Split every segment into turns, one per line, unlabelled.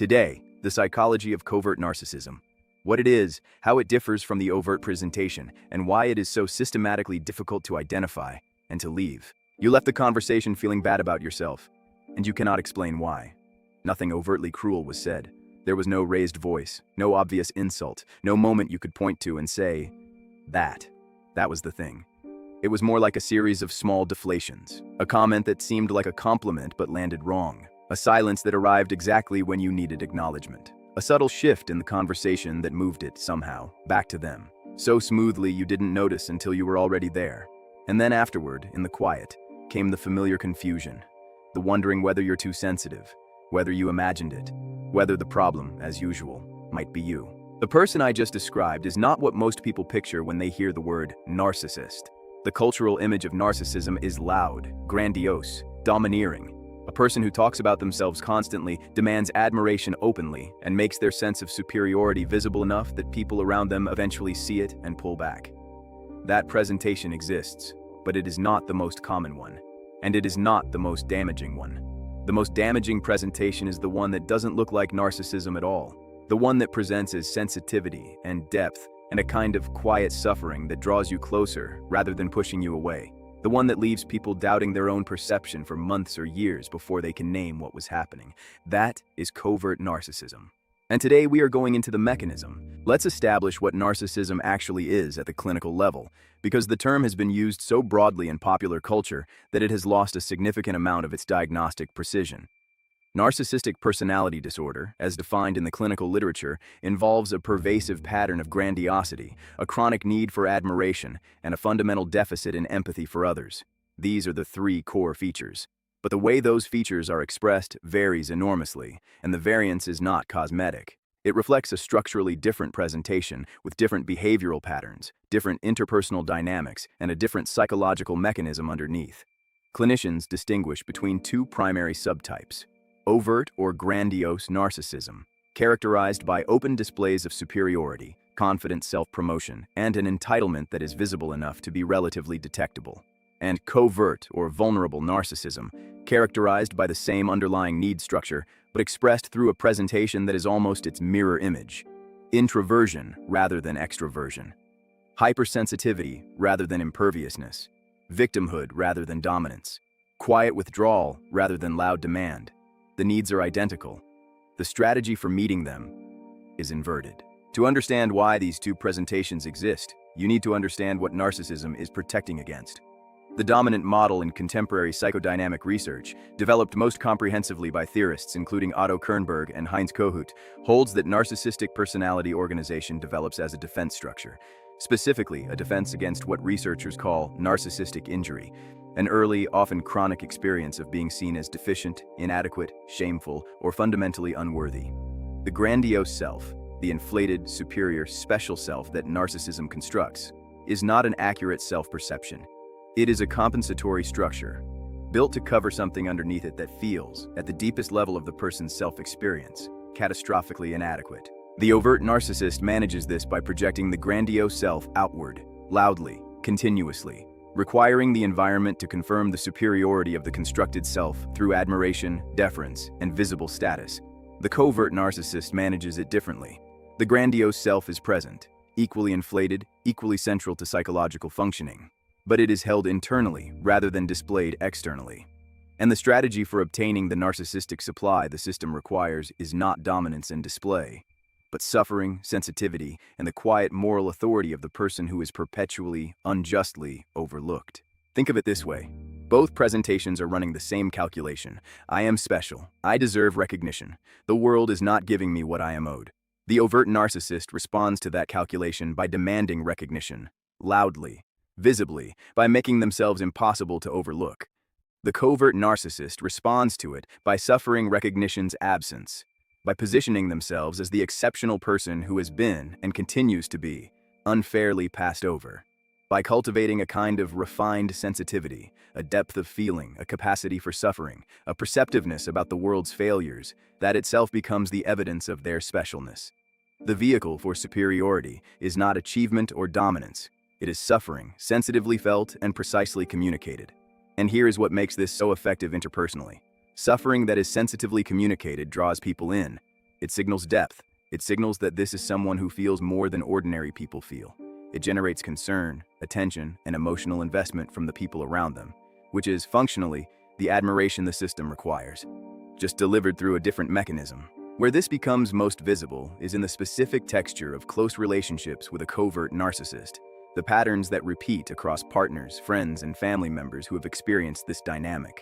Today, the psychology of covert narcissism. What it is, how it differs from the overt presentation, and why it is so systematically difficult to identify and to leave. You left the conversation feeling bad about yourself, and you cannot explain why. Nothing overtly cruel was said. There was no raised voice, no obvious insult, no moment you could point to and say, that was the thing. It was more like a series of small deflations, a comment that seemed like a compliment but landed wrong, a silence that arrived exactly when you needed acknowledgement, a subtle shift in the conversation that moved it, somehow, back to them, so smoothly you didn't notice until you were already there. And then afterward, in the quiet, came the familiar confusion, the wondering whether you're too sensitive, whether you imagined it, whether the problem, as usual, might be you. The person I just described is not what most people picture when they hear the word narcissist. The cultural image of narcissism is loud, grandiose, domineering. A person who talks about themselves constantly, demands admiration openly, and makes their sense of superiority visible enough that people around them eventually see it and pull back. That presentation exists, but it is not the most common one, and it is not the most damaging one. The most damaging presentation is the one that doesn't look like narcissism at all, the one that presents as sensitivity and depth and a kind of quiet suffering that draws you closer rather than pushing you away. The one that leaves people doubting their own perception for months or years before they can name what was happening. That is covert narcissism. And today we are going into the mechanism. Let's establish what narcissism actually is at the clinical level, because the term has been used so broadly in popular culture that it has lost a significant amount of its diagnostic precision. Narcissistic personality disorder, as defined in the clinical literature, involves a pervasive pattern of grandiosity, a chronic need for admiration, and a fundamental deficit in empathy for others. These are the three core features. But the way those features are expressed varies enormously, and the variance is not cosmetic. It reflects a structurally different presentation with different behavioral patterns, different interpersonal dynamics, and a different psychological mechanism underneath. Clinicians distinguish between two primary subtypes: overt or grandiose narcissism, characterized by open displays of superiority, confident self-promotion, and an entitlement that is visible enough to be relatively detectable; and covert or vulnerable narcissism, characterized by the same underlying need structure, but expressed through a presentation that is almost its mirror image: introversion rather than extroversion, hypersensitivity rather than imperviousness, victimhood rather than dominance, quiet withdrawal rather than loud demand. The needs are identical. The strategy for meeting them is inverted. To understand why these two presentations exist, you need to understand what narcissism is protecting against. The dominant model in contemporary psychodynamic research, developed most comprehensively by theorists including Otto Kernberg and Heinz Kohut, holds that narcissistic personality organization develops as a defense structure, specifically a defense against what researchers call narcissistic injury, an early, often chronic experience of being seen as deficient, inadequate, shameful, or fundamentally unworthy. The grandiose self, the inflated, superior, special self that narcissism constructs, is not an accurate self-perception. It is a compensatory structure, built to cover something underneath it that feels, at the deepest level of the person's self-experience, catastrophically inadequate. The overt narcissist manages this by projecting the grandiose self outward, loudly, continuously, requiring the environment to confirm the superiority of the constructed self through admiration, deference, and visible status. The covert narcissist manages it differently. The grandiose self is present, equally inflated, equally central to psychological functioning, but it is held internally rather than displayed externally. And the strategy for obtaining the narcissistic supply the system requires is not dominance and display, but suffering, sensitivity, and the quiet moral authority of the person who is perpetually, unjustly overlooked. Think of it this way. Both presentations are running the same calculation. I am special. I deserve recognition. The world is not giving me what I am owed. The overt narcissist responds to that calculation by demanding recognition, loudly, visibly, by making themselves impossible to overlook. The covert narcissist responds to it by suffering recognition's absence, by positioning themselves as the exceptional person who has been, and continues to be, unfairly passed over, by cultivating a kind of refined sensitivity, a depth of feeling, a capacity for suffering, a perceptiveness about the world's failures, that itself becomes the evidence of their specialness. The vehicle for superiority is not achievement or dominance. It is suffering, sensitively felt and precisely communicated. And here is what makes this so effective interpersonally. Suffering that is sensitively communicated draws people in. It signals depth. It signals that this is someone who feels more than ordinary people feel. It generates concern, attention, and emotional investment from the people around them, which is, functionally, the admiration the system requires, just delivered through a different mechanism. Where this becomes most visible is in the specific texture of close relationships with a covert narcissist, the patterns that repeat across partners, friends, and family members who have experienced this dynamic.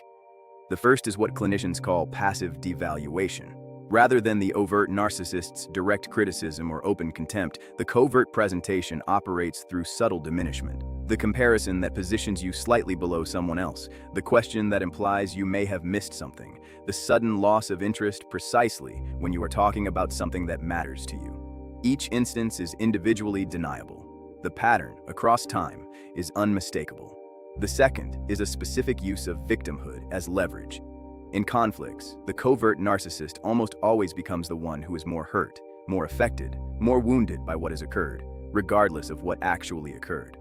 The first is what clinicians call passive devaluation. Rather than the overt narcissist's direct criticism or open contempt, the covert presentation operates through subtle diminishment. The comparison that positions you slightly below someone else, the question that implies you may have missed something, the sudden loss of interest precisely when you are talking about something that matters to you. Each instance is individually deniable. The pattern, across time, is unmistakable. The second is a specific use of victimhood as leverage. In conflicts, the covert narcissist almost always becomes the one who is more hurt, more affected, more wounded by what has occurred, regardless of what actually occurred.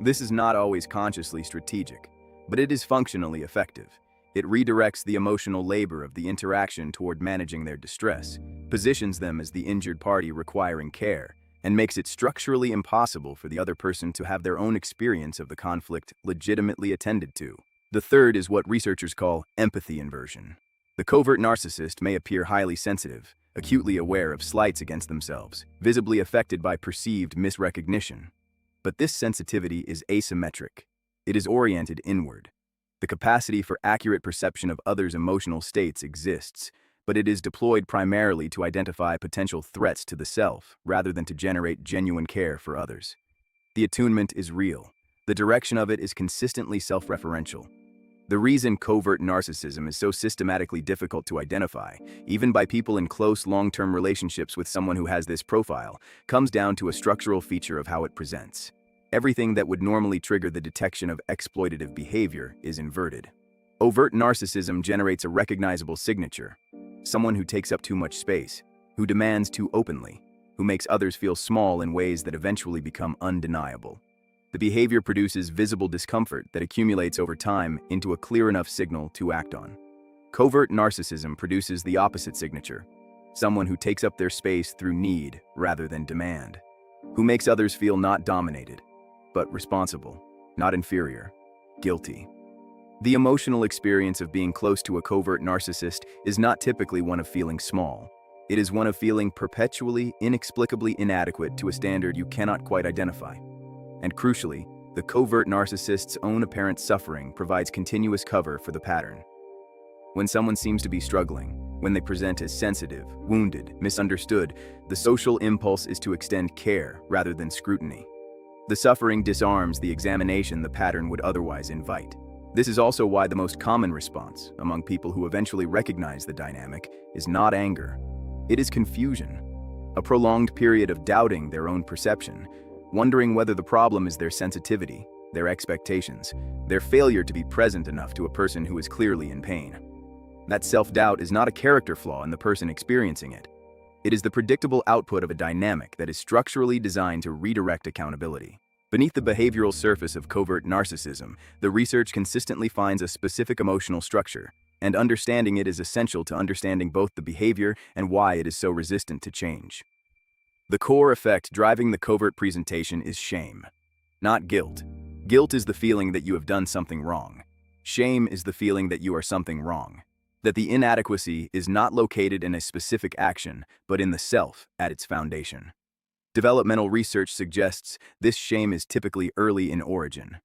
This is not always consciously strategic, but it is functionally effective. It redirects the emotional labor of the interaction toward managing their distress, positions them as the injured party requiring care, and makes it structurally impossible for the other person to have their own experience of the conflict legitimately attended to. The third is what researchers call empathy inversion. The covert narcissist may appear highly sensitive, acutely aware of slights against themselves, visibly affected by perceived misrecognition. But this sensitivity is asymmetric. It is oriented inward. The capacity for accurate perception of others' emotional states exists, but it is deployed primarily to identify potential threats to the self, rather than to generate genuine care for others. The attunement is real. The direction of it is consistently self-referential. The reason covert narcissism is so systematically difficult to identify, even by people in close long-term relationships with someone who has this profile, comes down to a structural feature of how it presents. Everything that would normally trigger the detection of exploitative behavior is inverted. Overt narcissism generates a recognizable signature. Someone who takes up too much space, who demands too openly, who makes others feel small in ways that eventually become undeniable. The behavior produces visible discomfort that accumulates over time into a clear enough signal to act on. Covert narcissism produces the opposite signature, someone who takes up their space through need rather than demand, who makes others feel not dominated, but responsible, not inferior, guilty. The emotional experience of being close to a covert narcissist is not typically one of feeling small. It is one of feeling perpetually, inexplicably inadequate to a standard you cannot quite identify. And crucially, the covert narcissist's own apparent suffering provides continuous cover for the pattern. When someone seems to be struggling, when they present as sensitive, wounded, misunderstood, the social impulse is to extend care rather than scrutiny. The suffering disarms the examination the pattern would otherwise invite. This is also why the most common response, among people who eventually recognize the dynamic, is not anger. It is confusion, a prolonged period of doubting their own perception, wondering whether the problem is their sensitivity, their expectations, their failure to be present enough to a person who is clearly in pain. That self-doubt is not a character flaw in the person experiencing it. It is the predictable output of a dynamic that is structurally designed to redirect accountability. Beneath the behavioral surface of covert narcissism, the research consistently finds a specific emotional structure, and understanding it is essential to understanding both the behavior and why it is so resistant to change. The core effect driving the covert presentation is shame, not guilt. Guilt is the feeling that you have done something wrong. Shame is the feeling that you are something wrong, that the inadequacy is not located in a specific action, but in the self at its foundation. Developmental research suggests this shame is typically early in origin.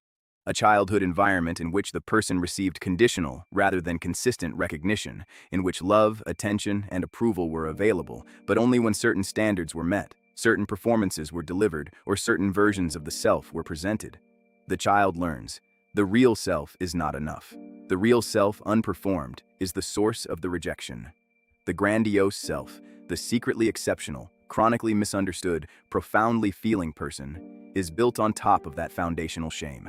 A childhood environment in which the person received conditional rather than consistent recognition, in which love, attention, and approval were available, but only when certain standards were met, certain performances were delivered, or certain versions of the self were presented. The child learns, the real self is not enough. The real self, unperformed, is the source of the rejection. The grandiose self, the secretly exceptional, chronically misunderstood, profoundly feeling person, is built on top of that foundational shame.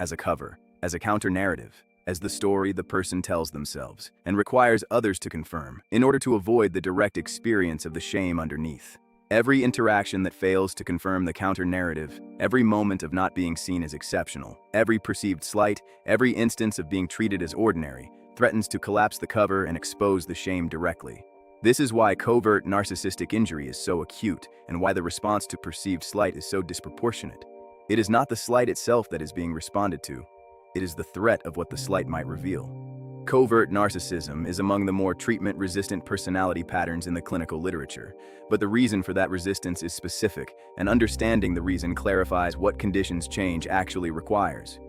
As a cover, as a counter-narrative, as the story the person tells themselves, and requires others to confirm, in order to avoid the direct experience of the shame underneath. Every interaction that fails to confirm the counter-narrative, every moment of not being seen as exceptional, every perceived slight, every instance of being treated as ordinary, threatens to collapse the cover and expose the shame directly. This is why covert narcissistic injury is so acute and why the response to perceived slight is so disproportionate. It is not the slight itself that is being responded to. It is the threat of what the slight might reveal. Covert narcissism is among the more treatment-resistant personality patterns in the clinical literature, but the reason for that resistance is specific, and understanding the reason clarifies what conditions change actually requires.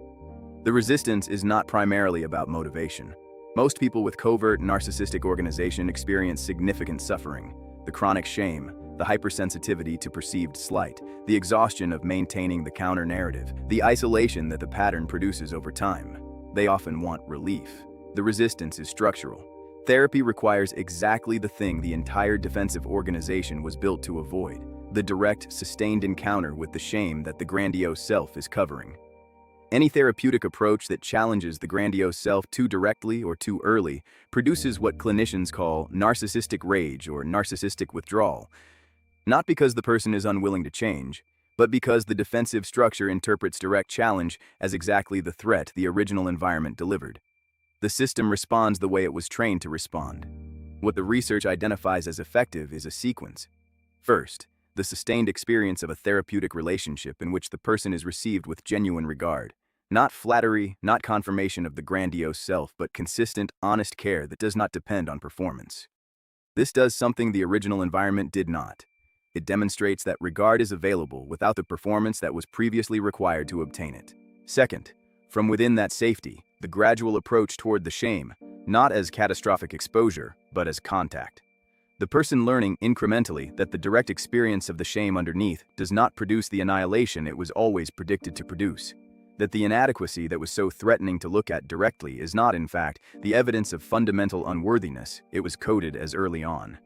The resistance is not primarily about motivation. Most people with covert narcissistic organization experience significant suffering: the chronic shame, the hypersensitivity to perceived slight, the exhaustion of maintaining the counter-narrative, the isolation that the pattern produces over time. They often want relief. The resistance is structural. Therapy requires exactly the thing the entire defensive organization was built to avoid: the direct, sustained encounter with the shame that the grandiose self is covering. Any therapeutic approach that challenges the grandiose self too directly or too early produces what clinicians call narcissistic rage or narcissistic withdrawal. Not because the person is unwilling to change, but because the defensive structure interprets direct challenge as exactly the threat the original environment delivered. The system responds the way it was trained to respond. What the research identifies as effective is a sequence. First, the sustained experience of a therapeutic relationship in which the person is received with genuine regard. Not flattery, not confirmation of the grandiose self, but consistent, honest care that does not depend on performance. This does something the original environment did not. It demonstrates that regard is available without the performance that was previously required to obtain it. Second, from within that safety, the gradual approach toward the shame, not as catastrophic exposure, but as contact. The person learning incrementally that the direct experience of the shame underneath does not produce the annihilation it was always predicted to produce. That the inadequacy that was so threatening to look at directly is not, in fact, the evidence of fundamental unworthiness it was coded as early on.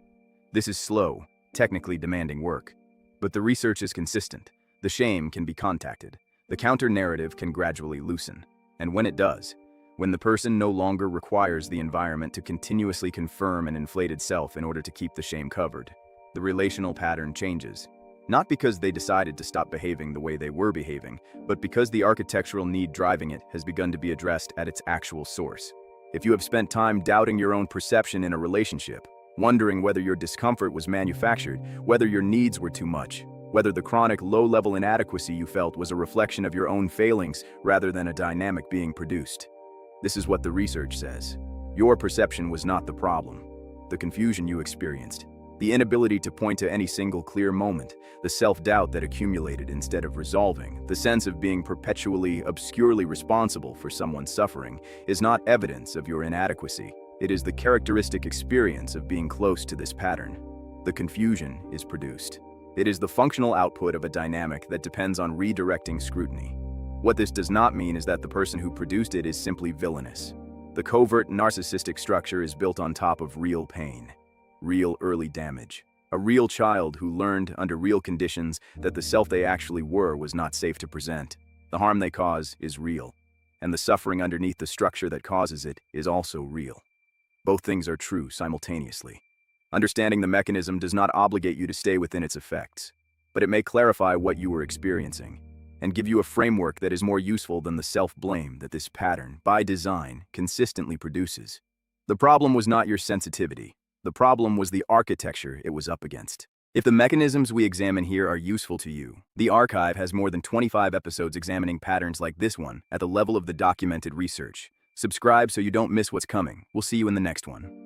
This is slow, technically demanding work. But the research is consistent. The shame can be contacted. The counter-narrative can gradually loosen. And when it does, when the person no longer requires the environment to continuously confirm an inflated self in order to keep the shame covered, the relational pattern changes. Not because they decided to stop behaving the way they were behaving, but because the architectural need driving it has begun to be addressed at its actual source. If you have spent time doubting your own perception in a relationship, wondering whether your discomfort was manufactured, whether your needs were too much, whether the chronic low-level inadequacy you felt was a reflection of your own failings rather than a dynamic being produced, this is what the research says. Your perception was not the problem. The confusion you experienced, the inability to point to any single clear moment, the self-doubt that accumulated instead of resolving, the sense of being perpetually, obscurely responsible for someone's suffering, is not evidence of your inadequacy. It is the characteristic experience of being close to this pattern. The confusion is produced. It is the functional output of a dynamic that depends on redirecting scrutiny. What this does not mean is that the person who produced it is simply villainous. The covert narcissistic structure is built on top of real pain. Real early damage. A real child who learned under real conditions that the self they actually were was not safe to present. The harm they cause is real, and the suffering underneath the structure that causes it is also real. Both things are true simultaneously. Understanding the mechanism does not obligate you to stay within its effects, but it may clarify what you were experiencing and give you a framework that is more useful than the self-blame that this pattern, by design, consistently produces. The problem was not your sensitivity. The problem was the architecture it was up against. If the mechanisms we examine here are useful to you, the archive has more than 25 episodes examining patterns like this one at the level of the documented research. Subscribe so you don't miss what's coming. We'll see you in the next one.